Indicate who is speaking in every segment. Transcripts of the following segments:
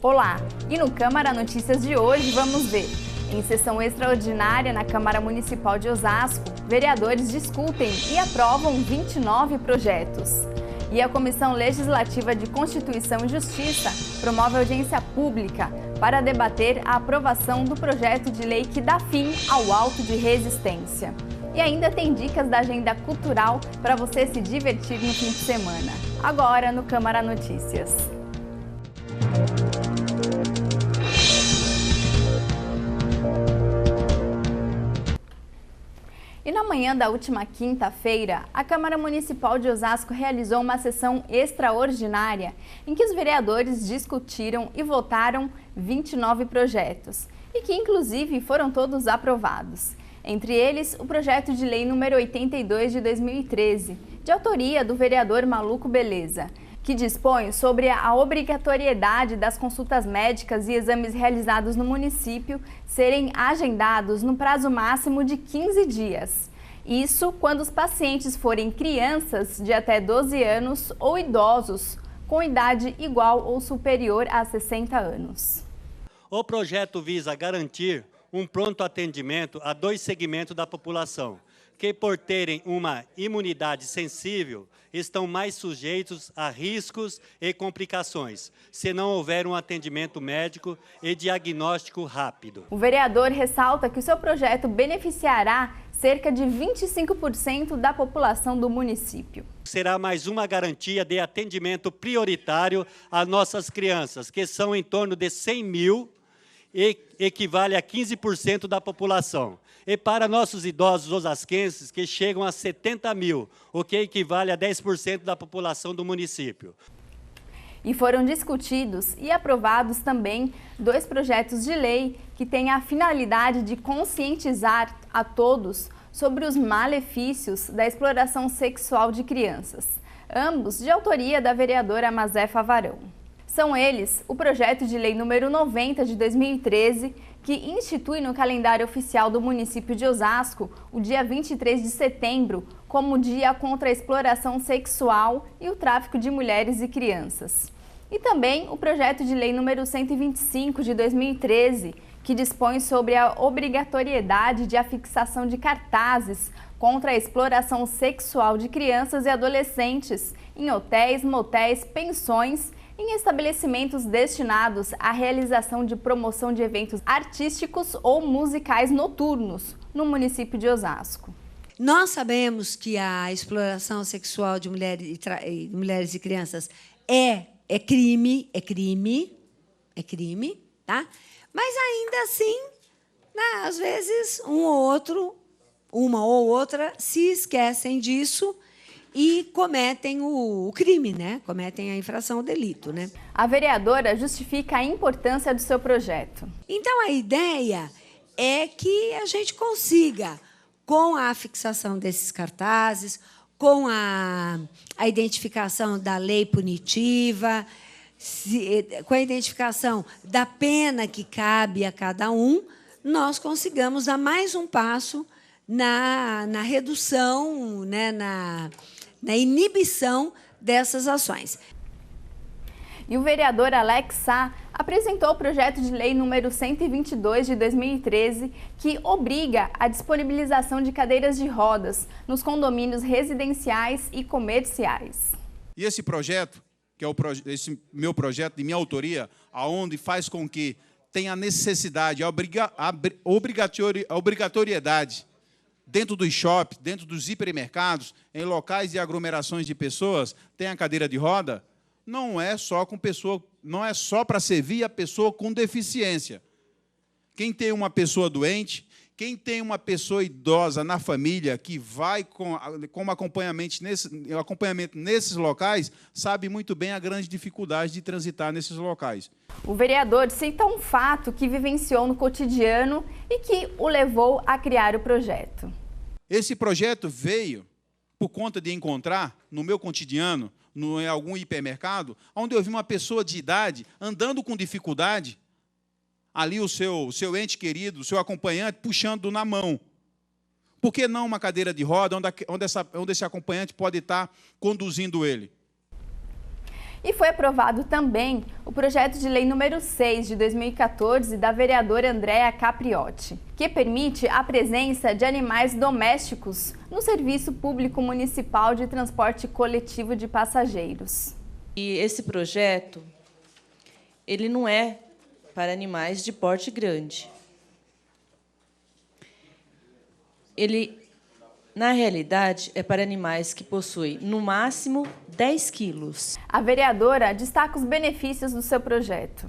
Speaker 1: Olá! E no Câmara Notícias de hoje vamos ver. Em sessão extraordinária na Câmara Municipal de Osasco, vereadores discutem e aprovam 29 projetos. E a Comissão Legislativa de Constituição e Justiça promove audiência pública para debater a aprovação do projeto de lei que dá fim ao auto de resistência. E ainda tem dicas da agenda cultural para você se divertir no fim de semana. Agora no Câmara Notícias. E na manhã da última quinta-feira, a Câmara Municipal de Osasco realizou uma sessão extraordinária em que os vereadores discutiram e votaram 29 projetos e que, inclusive, foram todos aprovados. Entre eles, o projeto de lei número 82 de 2013, de autoria do vereador Maluco Beleza, que dispõe sobre a obrigatoriedade das consultas médicas e exames realizados no município serem agendados no prazo máximo de 15 dias. Isso quando os pacientes forem crianças de até 12 anos ou idosos com idade igual ou superior a 60 anos.
Speaker 2: O projeto visa garantir um pronto atendimento a dois segmentos da população, que por terem uma imunidade sensível, estão mais sujeitos a riscos e complicações, se não houver um atendimento médico e diagnóstico rápido.
Speaker 1: O vereador ressalta que o seu projeto beneficiará cerca de 25% da população do município.
Speaker 2: Será mais uma garantia de atendimento prioritário às nossas crianças, que são em torno de 100 mil, e equivale a 15% da população. E para nossos idosos osasquenses, que chegam a 70 mil, o que equivale a 10% da população do município.
Speaker 1: E foram discutidos e aprovados também dois projetos de lei que têm a finalidade de conscientizar a todos sobre os malefícios da exploração sexual de crianças, ambos de autoria da vereadora Mazefa Varão. São eles o projeto de lei número 90 de 2013, que institui no calendário oficial do município de Osasco o dia 23 de setembro como Dia contra a Exploração Sexual e o Tráfico de Mulheres e Crianças. E também o projeto de lei número 125 de 2013, que dispõe sobre a obrigatoriedade de afixação de cartazes contra a exploração sexual de crianças e adolescentes em hotéis, motéis, pensões, em estabelecimentos destinados à realização de promoção de eventos artísticos ou musicais noturnos no município de Osasco.
Speaker 3: Nós sabemos que a exploração sexual de mulheres e crianças é crime, tá? Mas ainda assim, né, às vezes uma ou outra se esquecem disso e cometem o crime, né? Cometem a infração, o delito, né?
Speaker 1: A vereadora justifica a importância do seu projeto.
Speaker 3: Então, a ideia é que a gente consiga, com a fixação desses cartazes, com a identificação da lei punitiva, com a identificação da pena que cabe a cada um, nós consigamos dar mais um passo na redução, né, na inibição dessas ações.
Speaker 1: E o vereador Alex Sá apresentou o projeto de lei número 122 de 2013, que obriga a disponibilização de cadeiras de rodas nos condomínios residenciais e comerciais.
Speaker 4: E esse projeto, que é esse meu projeto de minha autoria, aonde faz com que tenha a necessidade, a obrigatoriedade dentro dos shoppings, dentro dos hipermercados, em locais de aglomerações de pessoas, tem a cadeira de roda, não é só para servir a pessoa com deficiência. Quem tem uma pessoa doente, quem tem uma pessoa idosa na família que vai com acompanhamento nesses locais, sabe muito bem a grande dificuldade de transitar nesses locais.
Speaker 1: O vereador cita um fato que vivenciou no cotidiano e que o levou a criar o projeto.
Speaker 4: Esse projeto veio por conta de encontrar, no meu cotidiano, em algum hipermercado, onde eu vi uma pessoa de idade andando com dificuldade, ali o seu ente querido, o seu acompanhante, puxando na mão. Por que não uma cadeira de roda onde esse acompanhante pode estar conduzindo ele?
Speaker 1: E foi aprovado também o projeto de lei número 6 de 2014 da vereadora Andréa Capriotti, que permite a presença de animais domésticos no Serviço Público Municipal de Transporte Coletivo de Passageiros.
Speaker 5: E esse projeto, ele não é para animais de porte grande. Ele, na realidade, é para animais que possuem, no máximo, 10 quilos.
Speaker 1: A vereadora destaca os benefícios do seu projeto.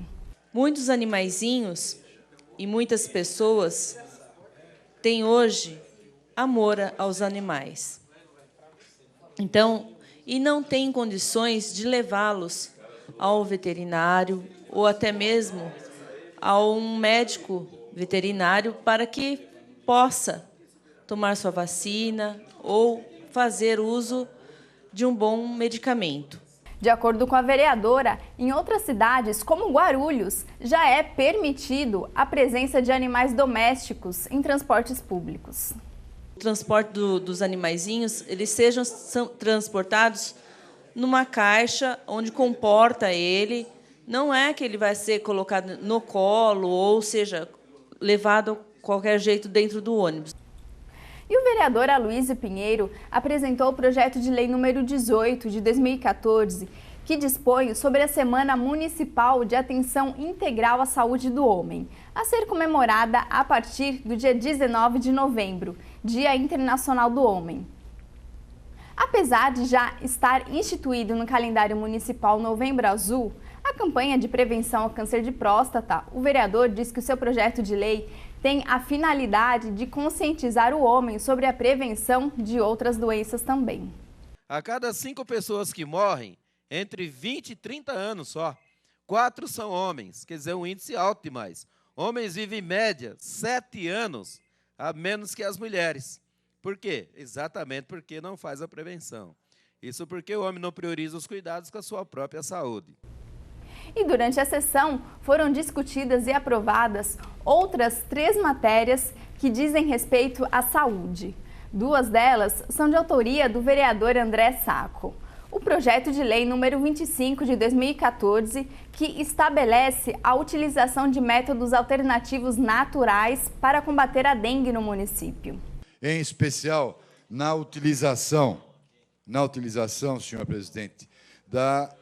Speaker 5: Muitos animaizinhos e muitas pessoas têm hoje amor aos animais. Então, e não têm condições de levá-los ao veterinário ou até mesmo a um médico veterinário para que possa tomar sua vacina ou fazer uso de um bom medicamento.
Speaker 1: De acordo com a vereadora, em outras cidades, como Guarulhos, já é permitido a presença de animais domésticos em transportes públicos.
Speaker 5: O transporte dos animaizinhos, eles são transportados numa caixa onde comporta ele. Não é que ele vai ser colocado no colo ou seja levado de qualquer jeito dentro do ônibus.
Speaker 1: E o vereador Aloysio Pinheiro apresentou o projeto de lei número 18 de 2014, que dispõe sobre a Semana Municipal de Atenção Integral à Saúde do Homem, a ser comemorada a partir do dia 19 de novembro, Dia Internacional do Homem. Apesar de já estar instituído no calendário municipal Novembro Azul, a campanha de prevenção ao câncer de próstata, o vereador diz que o seu projeto de lei tem a finalidade de conscientizar o homem sobre a prevenção de outras doenças também.
Speaker 6: A cada 5 pessoas que morrem, entre 20 e 30 anos só, 4 são homens, quer dizer, um índice alto demais. Homens vivem, em média, 7 anos a menos que as mulheres. Por quê? Exatamente porque não faz a prevenção. Isso porque o homem não prioriza os cuidados com a sua própria saúde.
Speaker 1: E durante a sessão foram discutidas e aprovadas outras 3 matérias que dizem respeito à saúde. 2 delas são de autoria do vereador André Sacco. O projeto de lei número 25 de 2014, que estabelece a utilização de métodos alternativos naturais para combater a dengue no município.
Speaker 7: Em especial na utilização, senhor presidente, da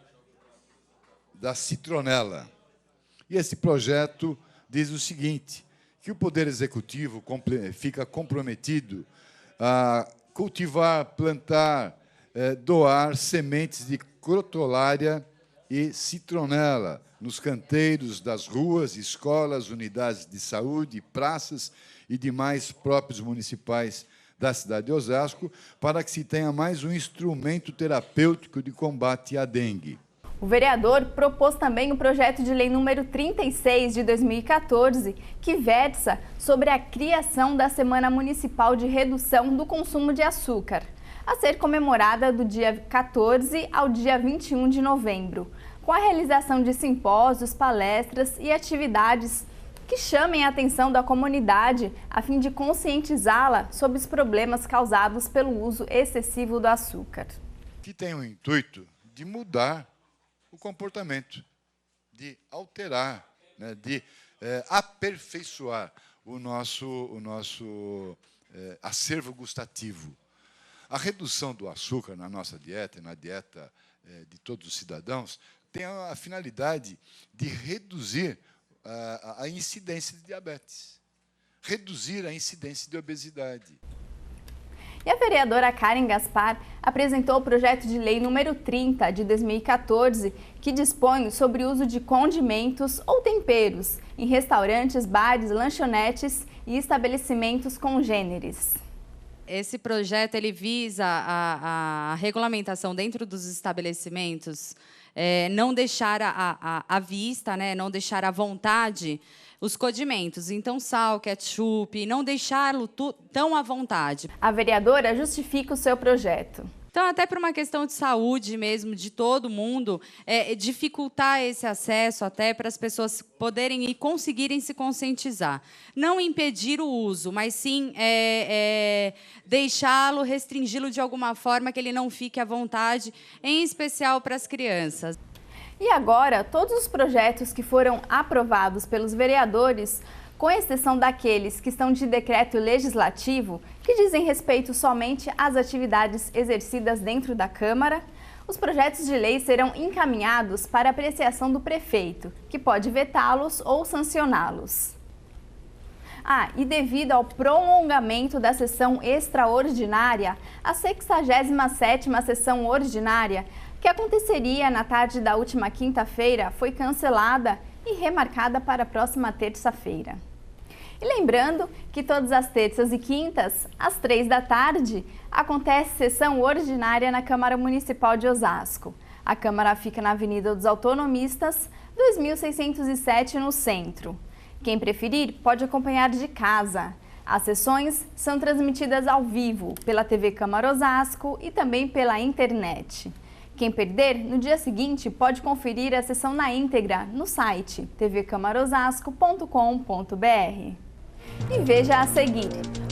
Speaker 7: citronela. E esse projeto diz o seguinte, que o Poder Executivo fica comprometido a cultivar, plantar, doar sementes de crotolária e citronela nos canteiros das ruas, escolas, unidades de saúde, praças e demais próprios municipais da cidade de Osasco, para que se tenha mais um instrumento terapêutico de combate à dengue.
Speaker 1: O vereador propôs também o projeto de lei número 36 de 2014, que versa sobre a criação da Semana Municipal de Redução do Consumo de Açúcar, a ser comemorada do dia 14 ao dia 21 de novembro, com a realização de simpósios, palestras e atividades que chamem a atenção da comunidade a fim de conscientizá-la sobre os problemas causados pelo uso excessivo do açúcar.
Speaker 7: Que tem o intuito de mudar o comportamento, de alterar, né, de aperfeiçoar o nosso acervo gustativo. A redução do açúcar na nossa dieta, na dieta de todos os cidadãos, tem a finalidade de reduzir a incidência de diabetes, reduzir a incidência de obesidade.
Speaker 1: E a vereadora Karen Gaspar apresentou o projeto de lei número 30 de 2014, que dispõe sobre o uso de condimentos ou temperos em restaurantes, bares, lanchonetes e estabelecimentos congêneres.
Speaker 8: Esse projeto ele visa a regulamentação dentro dos estabelecimentos, não deixar à vista, né, não deixar à vontade os condimentos, então sal, ketchup, não deixá-lo tão à vontade.
Speaker 1: A vereadora justifica o seu projeto.
Speaker 8: Então, até por uma questão de saúde mesmo, de todo mundo, dificultar esse acesso até para as pessoas poderem e conseguirem se conscientizar. Não impedir o uso, mas sim deixá-lo, restringi-lo de alguma forma que ele não fique à vontade, em especial para as crianças.
Speaker 1: E agora, todos os projetos que foram aprovados pelos vereadores, com exceção daqueles que estão de decreto legislativo, que dizem respeito somente às atividades exercidas dentro da Câmara, os projetos de lei serão encaminhados para apreciação do prefeito, que pode vetá-los ou sancioná-los. E devido ao prolongamento da sessão extraordinária, a 67ª sessão ordinária, que aconteceria na tarde da última quinta-feira, foi cancelada e remarcada para a próxima terça-feira. E lembrando que todas as terças e quintas, às 3 da tarde, acontece sessão ordinária na Câmara Municipal de Osasco. A Câmara fica na Avenida dos Autonomistas, 2607, no centro. Quem preferir pode acompanhar de casa. As sessões são transmitidas ao vivo pela TV Câmara Osasco e também pela internet. Quem perder, no dia seguinte pode conferir a sessão na íntegra no site tvcamarosasco.com.br. E veja a seguir: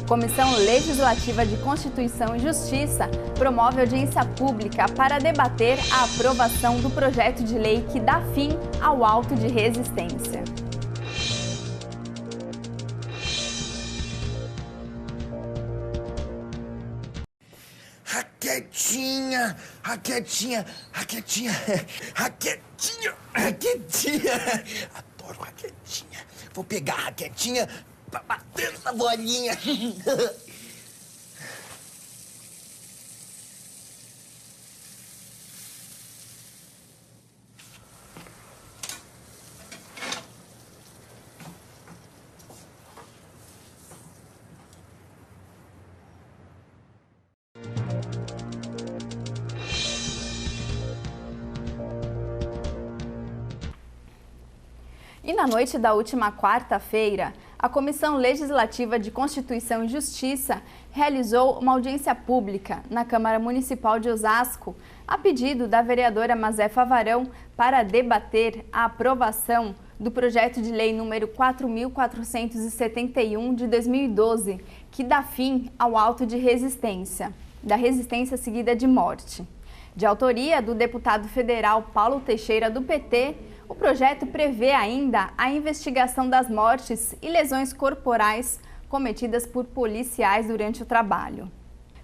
Speaker 1: Comissão Legislativa de Constituição e Justiça promove audiência pública para debater a aprovação do projeto de lei que dá fim ao auto de resistência.
Speaker 9: Raquetinha, raquetinha, raquetinha, raquetinha, raquetinha. Adoro raquetinha. Vou pegar a raquetinha pra bater essa bolinha.
Speaker 1: E na noite da última quarta-feira, a Comissão Legislativa de Constituição e Justiça realizou uma audiência pública na Câmara Municipal de Osasco, a pedido da vereadora Mazefa Varão, para debater a aprovação do projeto de lei número 4.471 de 2012, que dá fim ao auto de resistência, da resistência seguida de morte. De autoria do deputado federal Paulo Teixeira, do PT, o projeto prevê ainda a investigação das mortes e lesões corporais cometidas por policiais durante o trabalho.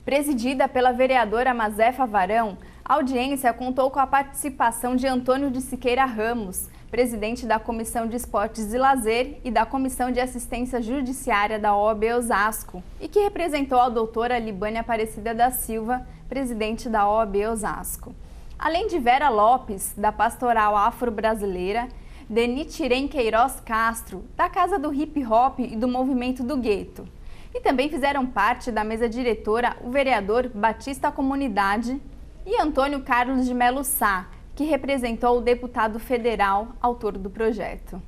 Speaker 1: Presidida pela vereadora Mazefa Varão, a audiência contou com a participação de Antônio de Siqueira Ramos, presidente da Comissão de Esportes e Lazer e da Comissão de Assistência Judiciária da OAB Osasco, e que representou a doutora Libânia Aparecida da Silva, presidente da OAB Osasco. Além de Vera Lopes, da Pastoral Afro-Brasileira, Denitiren Queiroz Castro, da Casa do Hip Hop e do Movimento do Gueto. E também fizeram parte da mesa diretora o vereador Batista Comunidade e Antônio Carlos de Melo Sá, que representou o deputado federal, autor do projeto.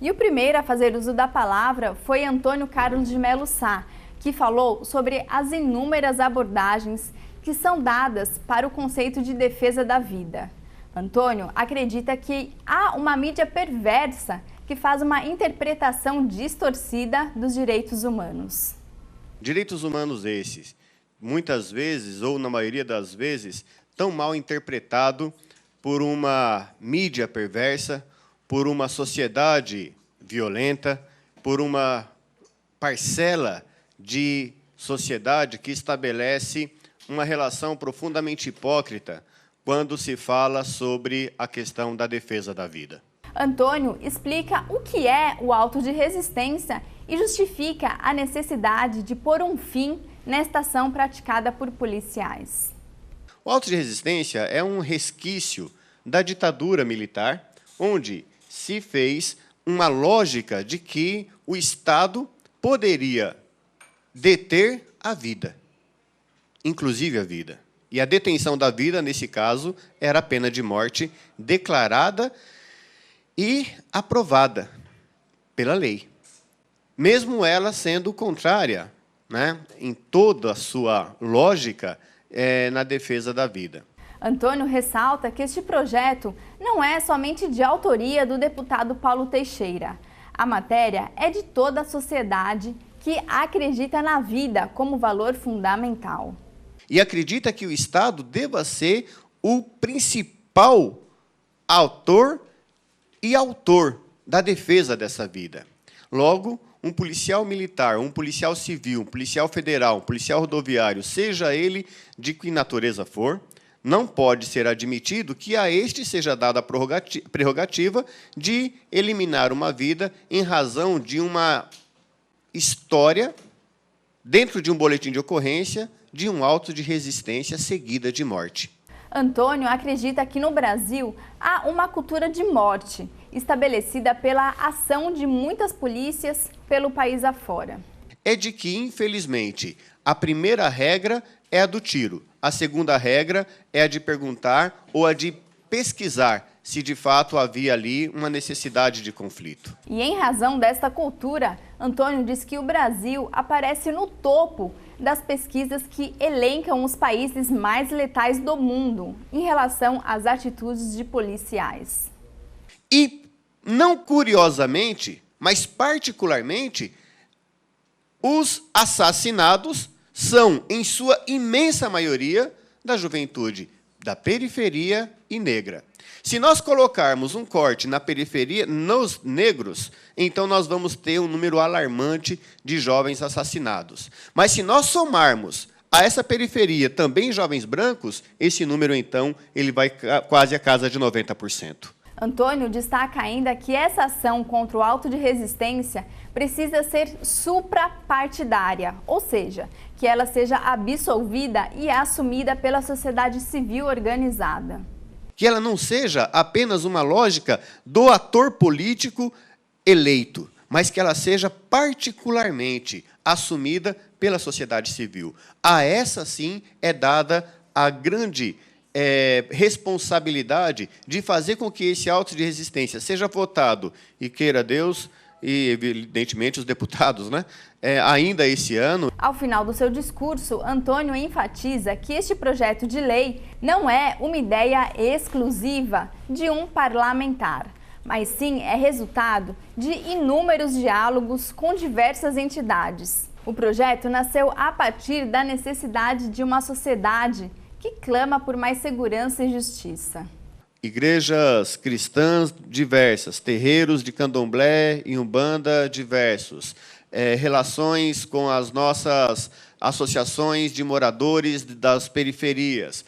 Speaker 1: E o primeiro a fazer uso da palavra foi Antônio Carlos de Melo Sá, que falou sobre as inúmeras abordagens que são dadas para o conceito de defesa da vida. Antônio acredita que há uma mídia perversa que faz uma interpretação distorcida dos direitos humanos.
Speaker 10: Direitos humanos esses, muitas vezes, ou na maioria das vezes, tão mal interpretado por uma mídia perversa, por uma sociedade violenta, por uma parcela de sociedade que estabelece uma relação profundamente hipócrita quando se fala sobre a questão da defesa da vida.
Speaker 1: Antônio explica o que é o auto de resistência e justifica a necessidade de pôr um fim nesta ação praticada por policiais.
Speaker 10: O auto de resistência é um resquício da ditadura militar, onde se fez uma lógica de que o Estado poderia deter a vida, inclusive a vida. E a detenção da vida, nesse caso, era a pena de morte declarada e aprovada pela lei. Mesmo ela sendo contrária, né, em toda a sua lógica, na defesa da vida.
Speaker 1: Antônio ressalta que este projeto não é somente de autoria do deputado Paulo Teixeira. A matéria é de toda a sociedade que acredita na vida como valor fundamental.
Speaker 10: E acredita que o Estado deva ser o principal principal autor e autor da defesa dessa vida. Logo, um policial militar, um policial civil, um policial federal, um policial rodoviário, seja ele de que natureza for, não pode ser admitido que a este seja dada a prerrogativa de eliminar uma vida em razão de uma história, dentro de um boletim de ocorrência, de um auto de resistência seguida de morte.
Speaker 1: Antônio acredita que no Brasil há uma cultura de morte, estabelecida pela ação de muitas polícias pelo país afora.
Speaker 10: É de que, infelizmente, a primeira regra é a do tiro, a segunda regra é a de perguntar ou a de pesquisar se de fato havia ali uma necessidade de conflito.
Speaker 1: E em razão desta cultura, Antônio diz que o Brasil aparece no topo das pesquisas que elencam os países mais letais do mundo em relação às atitudes de policiais.
Speaker 10: E, não curiosamente, mas particularmente, os assassinados são, em sua imensa maioria, da juventude da periferia e negra. Se nós colocarmos um corte na periferia, nos negros, então nós vamos ter um número alarmante de jovens assassinados. Mas se nós somarmos a essa periferia também jovens brancos, esse número, então, ele vai quase a casa de 90%.
Speaker 1: Antônio destaca ainda que essa ação contra o auto de resistência precisa ser suprapartidária, ou seja, que ela seja absolvida e assumida pela sociedade civil organizada.
Speaker 10: Que ela não seja apenas uma lógica do ator político eleito, mas que ela seja particularmente assumida pela sociedade civil. A essa, sim, é dada a grande responsabilidade de fazer com que esse auto de resistência seja votado, e queira Deus, e evidentemente os deputados, né, ainda esse ano.
Speaker 1: Ao final do seu discurso, Antônio enfatiza que este projeto de lei não é uma ideia exclusiva de um parlamentar, mas sim é resultado de inúmeros diálogos com diversas entidades. O projeto nasceu a partir da necessidade de uma sociedade que clama por mais segurança e justiça.
Speaker 10: Igrejas cristãs diversas, terreiros de candomblé e umbanda diversos, relações com as nossas associações de moradores das periferias,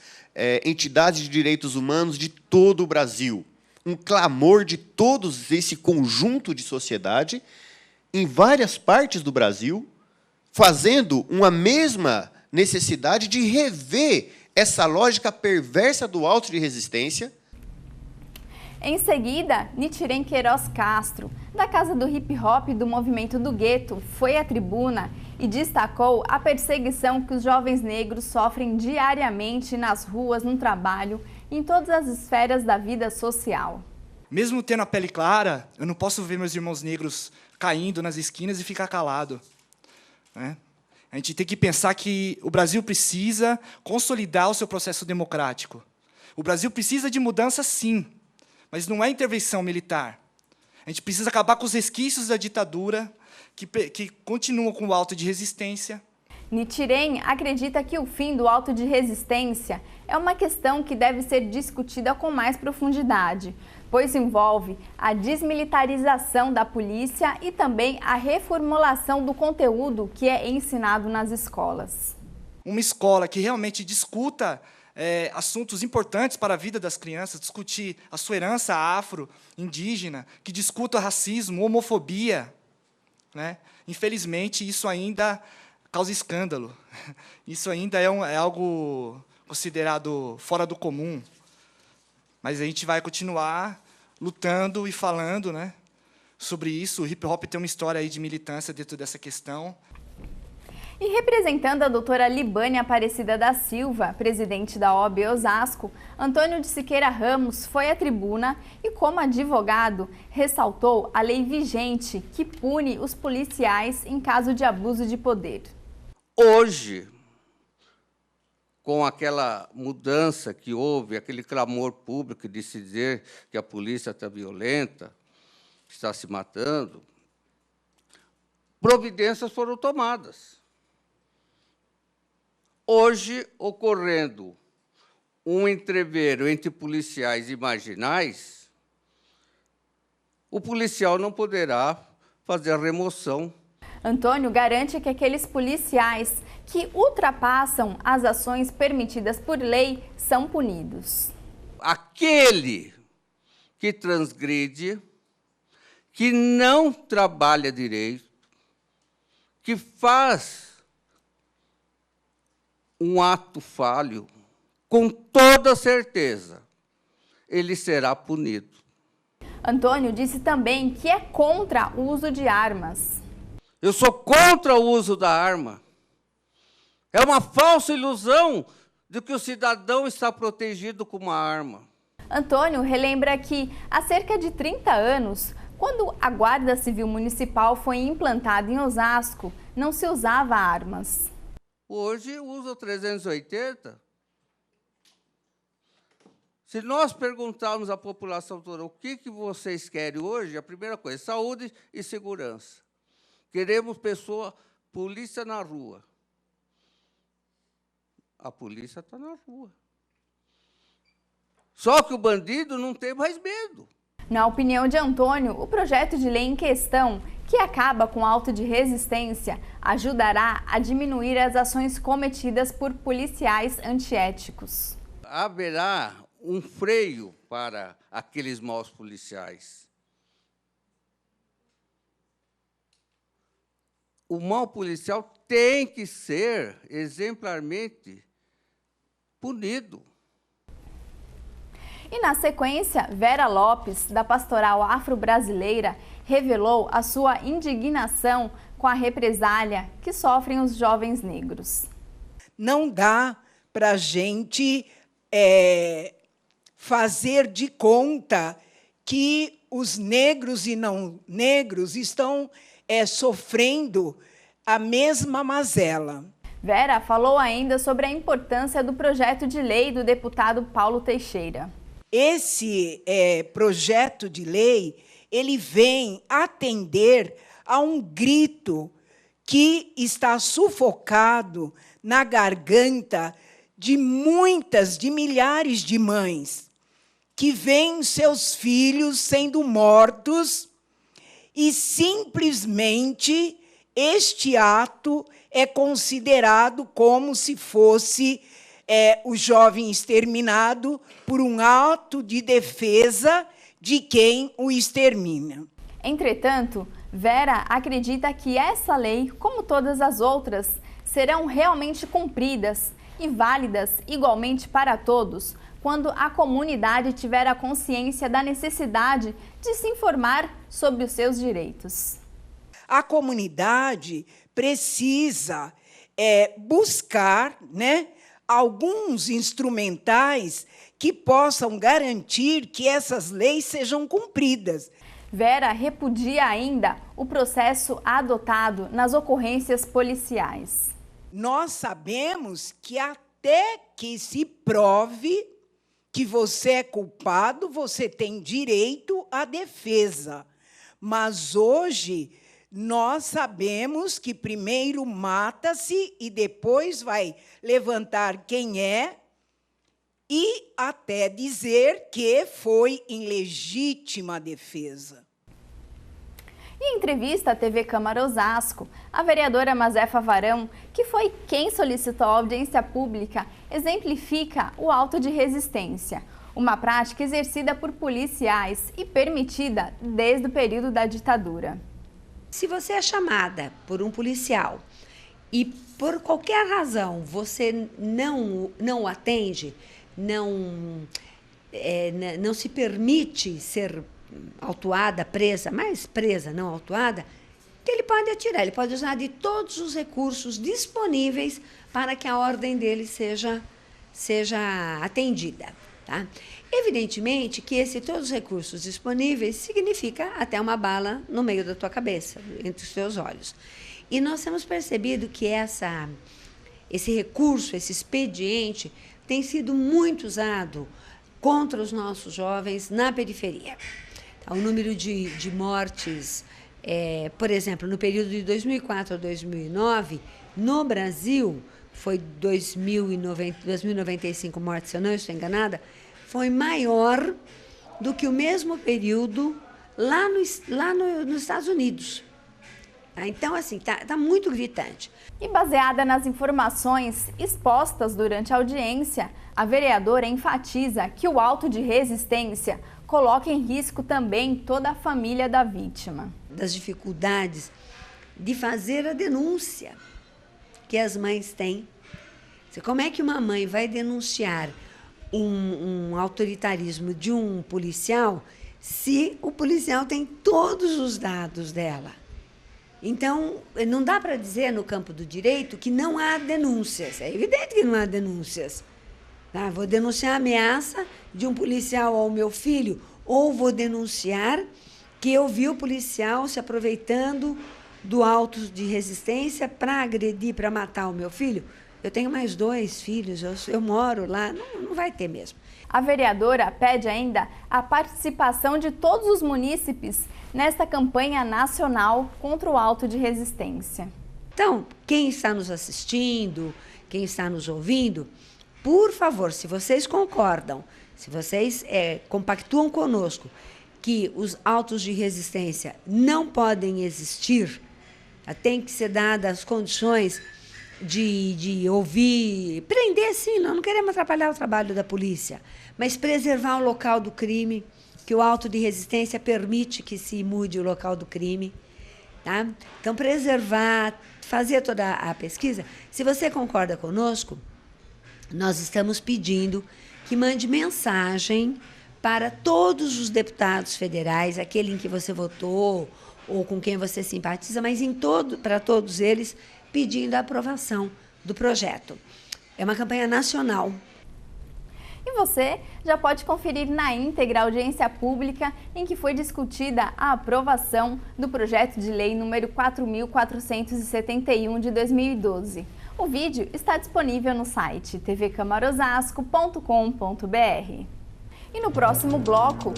Speaker 10: entidades de direitos humanos de todo o Brasil. Um clamor de todos esse conjunto de sociedade em várias partes do Brasil, fazendo uma mesma necessidade de rever essa lógica perversa do auto de resistência.
Speaker 1: Em seguida, Nitirem Queiroz Castro, da Casa do Hip Hop do Movimento do Gueto, foi à tribuna e destacou a perseguição que os jovens negros sofrem diariamente nas ruas, no trabalho e em todas as esferas da vida social.
Speaker 11: Mesmo tendo a pele clara, eu não posso ver meus irmãos negros caindo nas esquinas e ficar calado, né? A gente tem que pensar que o Brasil precisa consolidar o seu processo democrático. O Brasil precisa de mudança, sim, mas não é intervenção militar. A gente precisa acabar com os resquícios da ditadura que continuam com o auto de resistência.
Speaker 1: Nitirem acredita que o fim do auto de resistência é uma questão que deve ser discutida com mais profundidade, pois envolve a desmilitarização da polícia e também a reformulação do conteúdo que é ensinado nas escolas.
Speaker 11: Uma escola que realmente discuta assuntos importantes para a vida das crianças, discutir a sua herança afro, indígena, que discuta racismo, homofobia, né? Infelizmente, isso ainda causa escândalo. Isso ainda é algo considerado fora do comum. Mas a gente vai continuar lutando e falando, né, sobre isso. O hip-hop tem uma história aí de militância dentro dessa questão.
Speaker 1: E representando a doutora Libânia Aparecida da Silva, presidente da OAB Osasco, Antônio de Siqueira Ramos foi à tribuna e, como advogado, ressaltou a lei vigente que pune os policiais em caso de abuso de poder.
Speaker 12: Hoje, com aquela mudança que houve, aquele clamor público de se dizer que a polícia está violenta, está se matando, providências foram tomadas. Hoje, ocorrendo um entreveiro entre policiais e marginais, o policial não poderá fazer a remoção.
Speaker 1: Antônio garante que aqueles policiais que ultrapassam as ações permitidas por lei são punidos.
Speaker 12: Aquele que transgride, que não trabalha direito, que faz um ato falho, com toda certeza, ele será punido.
Speaker 1: Antônio disse também que é contra o uso de armas.
Speaker 12: Eu sou contra o uso da arma. É uma falsa ilusão de que o cidadão está protegido com uma arma.
Speaker 1: Antônio relembra que, há cerca de 30 anos, quando a Guarda Civil Municipal foi implantada em Osasco, não se usava armas.
Speaker 12: Hoje usa o 380. Se nós perguntarmos à população toda o que vocês querem hoje, a primeira coisa, saúde e segurança. Queremos polícia na rua. A polícia está na rua. Só que o bandido não tem mais medo.
Speaker 1: Na opinião de Antônio, o projeto de lei em questão, que acaba com o auto de resistência, ajudará a diminuir as ações cometidas por policiais antiéticos.
Speaker 12: Haverá um freio para aqueles maus policiais. O mau policial tem que ser exemplarmente punido.
Speaker 1: E na sequência, Vera Lopes, da Pastoral Afro-Brasileira, revelou a sua indignação com a represália que sofrem os jovens negros.
Speaker 13: Não dá para a gente fazer de conta que os negros e não negros estão sofrendo a mesma mazela.
Speaker 1: Vera falou ainda sobre a importância do projeto de lei do deputado Paulo Teixeira.
Speaker 13: Esse projeto de lei, ele vem atender a um grito que está sufocado na garganta de milhares de mães que veem seus filhos sendo mortos e simplesmente este ato é considerado como se fosse o jovem exterminado por um ato de defesa de quem o extermina.
Speaker 1: Entretanto, Vera acredita que essa lei, como todas as outras, serão realmente cumpridas e válidas igualmente para todos, quando a comunidade tiver a consciência da necessidade de se informar sobre os seus direitos.
Speaker 13: A comunidade precisa buscar, alguns instrumentais que possam garantir que essas leis sejam cumpridas.
Speaker 1: Vera repudia ainda o processo adotado nas ocorrências policiais.
Speaker 13: Nós sabemos que até que se prove que você é culpado, você tem direito à defesa. Mas hoje nós sabemos que primeiro mata-se e depois vai levantar quem é e até dizer que foi em legítima defesa.
Speaker 1: Em entrevista à TV Câmara Osasco, a vereadora Mazefa Varão, que foi quem solicitou a audiência pública, exemplifica o auto de resistência, uma prática exercida por policiais e permitida desde o período da ditadura.
Speaker 3: Se você é chamada por um policial e por qualquer razão você não o atende, não se permite ser autuada, presa, mas presa, não autuada, que ele pode atirar, ele pode usar de todos os recursos disponíveis para que a ordem dele seja atendida. Tá? Evidentemente que todos os recursos disponíveis significa até uma bala no meio da tua cabeça, entre os teus olhos. E nós temos percebido que esse recurso, esse expediente, tem sido muito usado contra os nossos jovens na periferia. O número de mortes, por exemplo, no período de 2004 a 2009, no Brasil, foi 2095 mortes, se eu não estou enganada, foi maior do que o mesmo período lá nos Estados Unidos. Então, assim, tá muito gritante.
Speaker 1: E baseada nas informações expostas durante a audiência, a vereadora enfatiza que o auto de resistência coloca em risco também toda a família da vítima.
Speaker 3: Das dificuldades de fazer a denúncia que as mães têm. Como é que uma mãe vai denunciar um autoritarismo de um policial se o policial tem todos os dados dela? Então, não dá para dizer no campo do direito que não há denúncias. É evidente que não há denúncias. Tá? Vou denunciar a ameaça de um policial ao meu filho, ou vou denunciar que eu vi o policial se aproveitando do auto de resistência para agredir, para matar o meu filho. Eu tenho mais 2 filhos, eu moro lá, não vai ter mesmo.
Speaker 1: A vereadora pede ainda a participação de todos os munícipes nesta campanha nacional contra o auto de resistência.
Speaker 3: Então, quem está nos assistindo, quem está nos ouvindo, por favor, se vocês concordam, se vocês compactuam conosco que os autos de resistência não podem existir, tem que ser dadas as condições de ouvir, prender sim, não queremos atrapalhar o trabalho da polícia, mas preservar o local do crime, que o auto de resistência permite que se mude o local do crime. Tá? Então, preservar, fazer toda a pesquisa. Se você concorda conosco, nós estamos pedindo que mande mensagem para todos os deputados federais, aquele em que você votou ou com quem você simpatiza, mas para todos eles, pedindo a aprovação do projeto. É uma campanha nacional.
Speaker 1: E você já pode conferir na íntegra a audiência pública em que foi discutida a aprovação do projeto de lei número 4.471 de 2012. O vídeo está disponível no site tvcamarosasco.com.br. E no próximo bloco,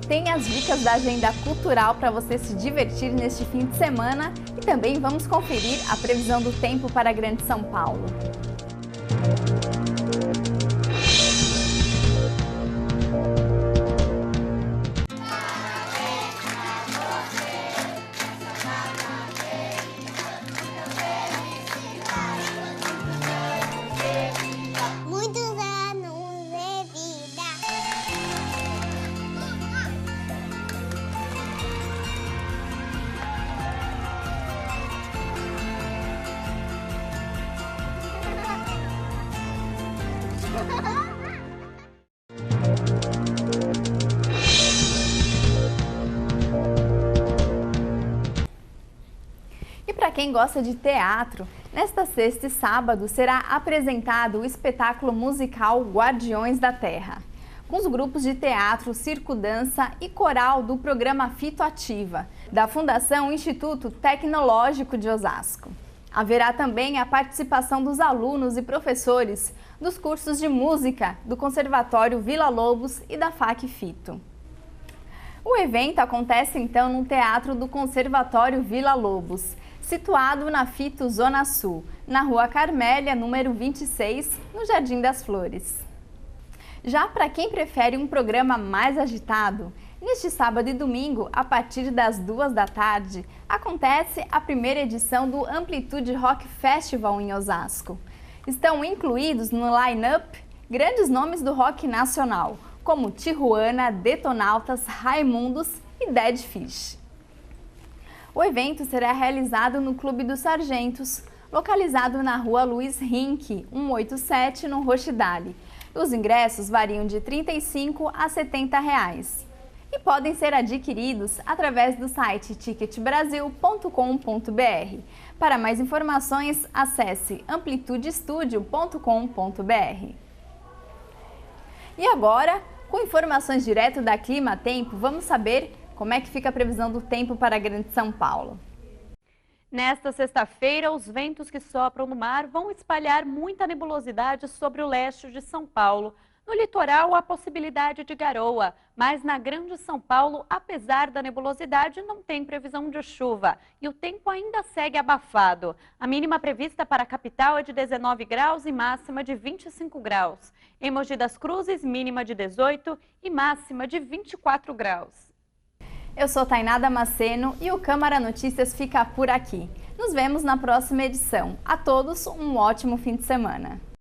Speaker 1: tem as dicas da agenda cultural para você se divertir neste fim de semana e também vamos conferir a previsão do tempo para a Grande São Paulo. Para quem gosta de teatro, nesta sexta e sábado será apresentado o espetáculo musical Guardiões da Terra, com os grupos de teatro, circo, dança e coral do programa Fitoativa, da Fundação Instituto Tecnológico de Osasco. Haverá também a participação dos alunos e professores dos cursos de música do Conservatório Vila Lobos e da FAC Fito. O evento acontece então no Teatro do Conservatório Vila Lobos, situado na Fito Zona Sul, na Rua Carmélia, número 26, no Jardim das Flores. Já para quem prefere um programa mais agitado, neste sábado e domingo, a partir das 2 da tarde, acontece a primeira edição do Amplitude Rock Festival em Osasco. Estão incluídos no line-up grandes nomes do rock nacional, como Tijuana, Detonautas, Raimundos e Dead Fish. O evento será realizado no Clube dos Sargentos, localizado na Rua Luiz Rink, 187, no Rochidale. Os ingressos variam de R$ 35 a R$ 70 e podem ser adquiridos através do site ticketbrasil.com.br. Para mais informações, acesse amplitudestudio.com.br. E agora, com informações direto da Clima Tempo, vamos saber como é que fica a previsão do tempo para a Grande São Paulo.
Speaker 14: Nesta sexta-feira, os ventos que sopram no mar vão espalhar muita nebulosidade sobre o leste de São Paulo. No litoral, há possibilidade de garoa, mas na Grande São Paulo, apesar da nebulosidade, não tem previsão de chuva e o tempo ainda segue abafado. A mínima prevista para a capital é de 19 graus e máxima de 25 graus. Em Mogi das Cruzes, mínima de 18 e máxima de 24 graus.
Speaker 1: Eu sou Tainá Damasceno e o Câmara Notícias fica por aqui. Nos vemos na próxima edição. A todos, um ótimo fim de semana.